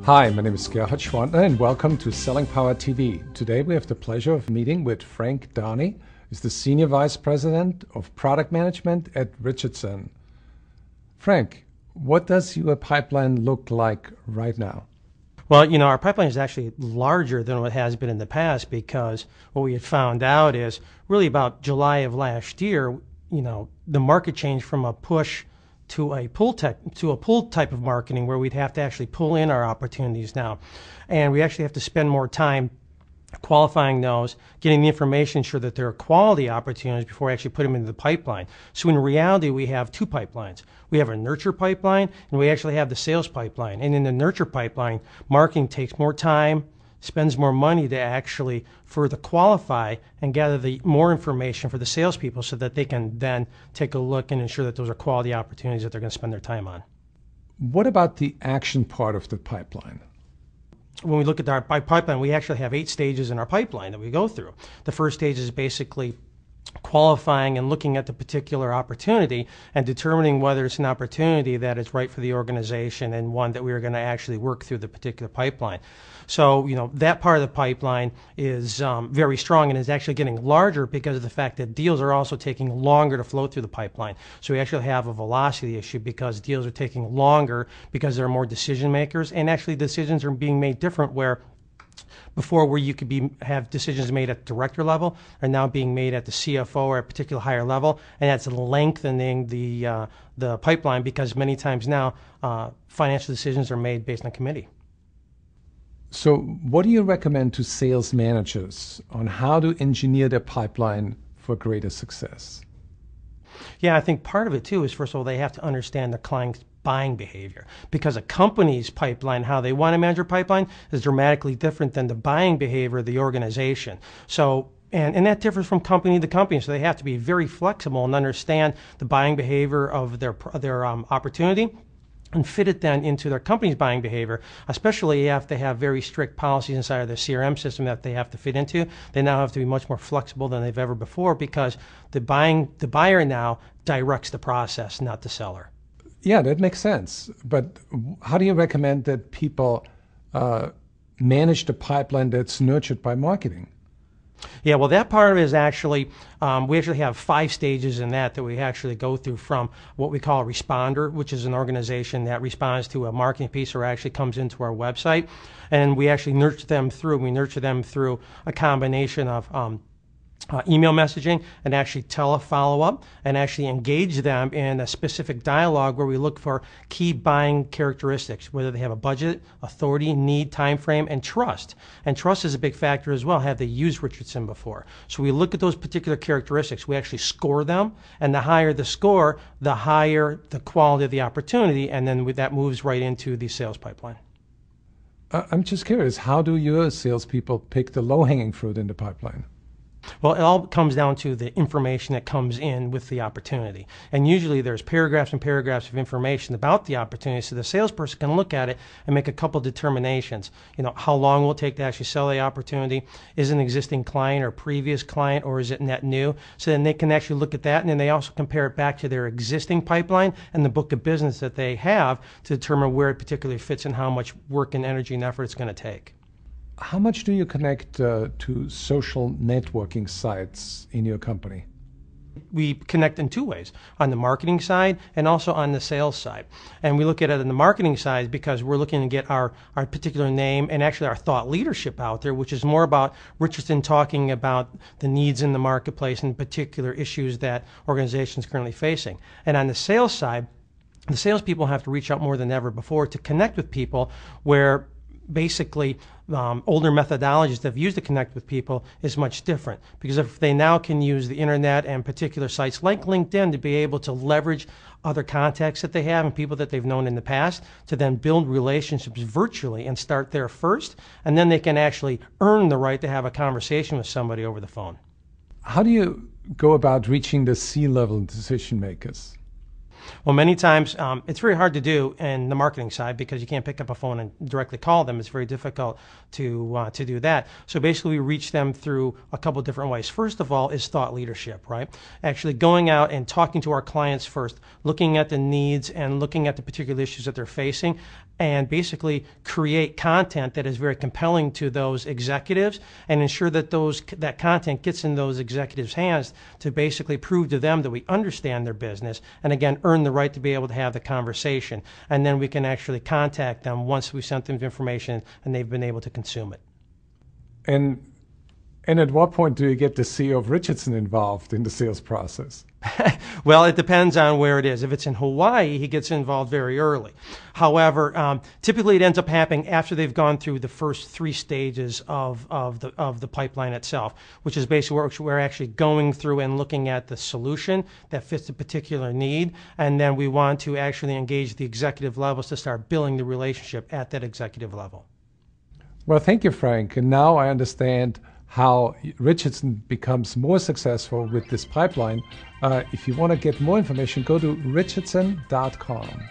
Hi, my name is Gerhard Schwantner and welcome to Selling Power TV. Today we have the pleasure of meeting with Frank Donny, who's the Senior Vice President of Product Management at Richardson. Frank, what does your pipeline look like right now? Well, our pipeline is actually larger than what it has been in the past because what we had found out is really about July of last year, the market changed from a push to a pull type of marketing where we'd have to actually pull in our opportunities now. And we actually have to spend more time qualifying those, getting the information, sure that they're quality opportunities before we actually put them into the pipeline. So in reality, we have two pipelines. We have a nurture pipeline, and we actually have the sales pipeline. And in the nurture pipeline, marketing takes more time, spends more money to actually further qualify and gather the more information for the salespeople so that they can then take a look and ensure that those are quality opportunities that they're going to spend their time on. What about the action part of the pipeline? When we look at our pipeline, we actually have 8 stages in our pipeline that we go through. The first stage is basically qualifying and looking at the particular opportunity and determining whether it's an opportunity that is right for the organization and one that we are going to actually work through the particular pipeline. So, that part of the pipeline is very strong and is actually getting larger because of the fact that deals are also taking longer to flow through the pipeline. So we actually have a velocity issue because deals are taking longer because there are more decision makers, and actually decisions are being made different where before where you could have decisions made at director level are now being made at the CFO or a particular higher level, and that's lengthening the pipeline because many times now financial decisions are made based on committee. So what do you recommend to sales managers on how to engineer their pipeline for greater success? Yeah, I think part of it too is, first of all, they have to understand the client's buying behavior, because a company's pipeline, how they want to manage their pipeline, is dramatically different than the buying behavior of the organization. So and that differs from company to company, so they have to be very flexible and understand the buying behavior of their opportunity and fit it then into their company's buying behavior, especially if they have very strict policies inside of their CRM system that they have to fit into. They now have to be much more flexible than they've ever before because the buyer now directs the process, not the seller. Yeah, that makes sense. But how do you recommend that people manage the pipeline that's nurtured by marketing? Yeah, well, that part of it is actually, we actually have 5 stages in that we actually go through, from what we call a responder, which is an organization that responds to a marketing piece or actually comes into our website. And we actually nurture them through a combination of email messaging and actually tele-follow-up, and actually engage them in a specific dialogue where we look for key buying characteristics, whether they have a budget, authority, need, time frame, and trust. And trust is a big factor as well. Have they used Richardson before? So we look at those particular characteristics. We actually score them, and the higher the score, the higher the quality of the opportunity, and then that moves right into the sales pipeline. I'm just curious, how do your salespeople pick the low-hanging fruit in the pipeline? Well, it all comes down to the information that comes in with the opportunity. And usually there's paragraphs and paragraphs of information about the opportunity, so the salesperson can look at it and make a couple determinations. How long will it take to actually sell the opportunity? Is it an existing client or previous client, or is it net new? So then they can actually look at that, and then they also compare it back to their existing pipeline and the book of business that they have to determine where it particularly fits and how much work and energy and effort it's going to take. How much do you connect to social networking sites in your company? We connect in 2 ways, on the marketing side and also on the sales side. And we look at it on the marketing side because we're looking to get our particular name and actually our thought leadership out there, which is more about Richardson talking about the needs in the marketplace and particular issues that organizations are currently facing. And on the sales side, the salespeople have to reach out more than ever before to connect with people where basically older methodologies that have used to connect with people is much different, because if they now can use the internet and particular sites like LinkedIn to be able to leverage other contacts that they have and people that they've known in the past to then build relationships virtually and start there first, and then they can actually earn the right to have a conversation with somebody over the phone. How do you go about reaching the C-level decision makers? Well, many times it's very hard to do in the marketing side because you can't pick up a phone and directly call them. It's very difficult to do that. So basically we reach them through a couple different ways. First of all is thought leadership, right? Actually going out and talking to our clients first, looking at the needs and looking at the particular issues that they're facing, and basically create content that is very compelling to those executives and ensure that that content gets in those executives' hands to basically prove to them that we understand their business and, again, earn the right to be able to have the conversation. And then we can actually contact them once we sent them the information and they've been able to consume it. And at what point do you get the CEO of Richardson involved in the sales process? Well, it depends on where it is. If it's in Hawaii, he gets involved very early. However, typically it ends up happening after they've gone through the first 3 stages of the pipeline itself, which is basically where we're actually going through and looking at the solution that fits a particular need, and then we want to actually engage the executive levels to start building the relationship at that executive level. Well, thank you, Frank. And now I understand how Richardson becomes more successful with this pipeline. If you want to get more information, go to richardson.com.